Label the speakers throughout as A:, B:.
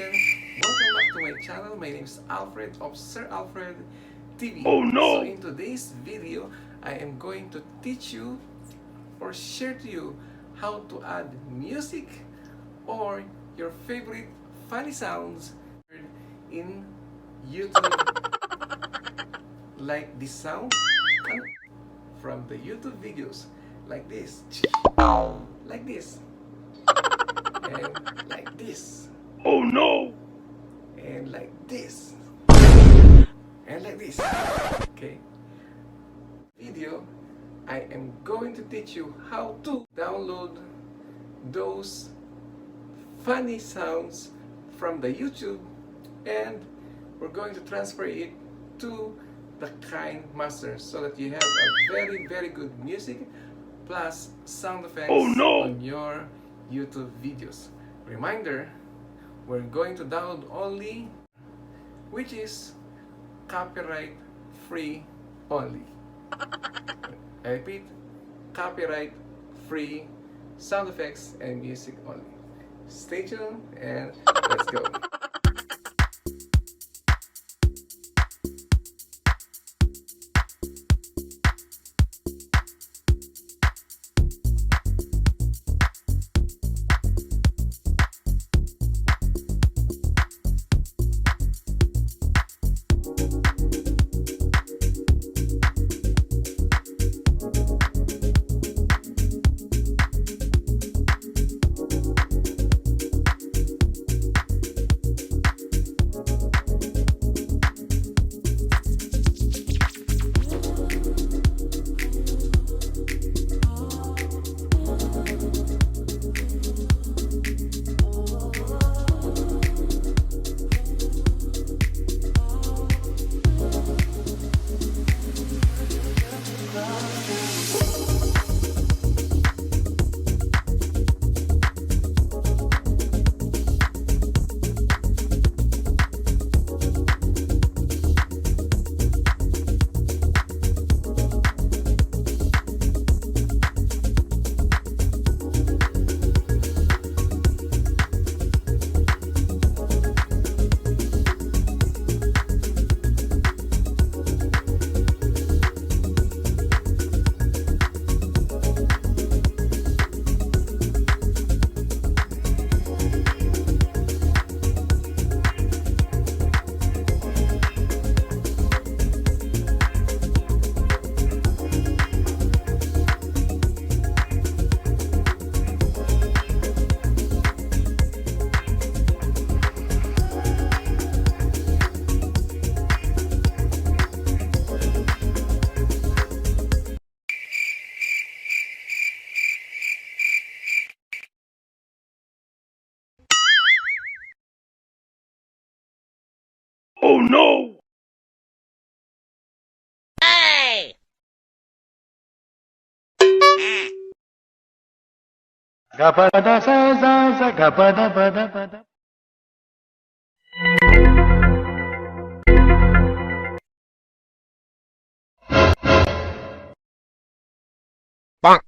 A: again, welcome back to my channel. My name is Alfred of Sir Alfred TV.
B: Oh no!
A: So in today's video, I am going to teach you or share to you how to add music or your favorite funny sounds in YouTube. Like this sound from the YouTube videos, like this, like this, and like this,
B: Oh no!
A: and like this, and like this. Okay. Video, I am going to teach you how to download those funny sounds from the YouTube, and we're going to transfer it to the KINEMASTER so that you have a very good music plus sound effects
B: Oh no!
A: on your YouTube videos. Reminder, we're going to download only which is copyright free only. I repeat, copyright free sound effects and music only. Stay tuned and let's go.
B: Oh no!
C: Hey!
B: Gapada sa sa sa gapada pada pada.
C: Bonk!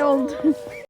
C: world.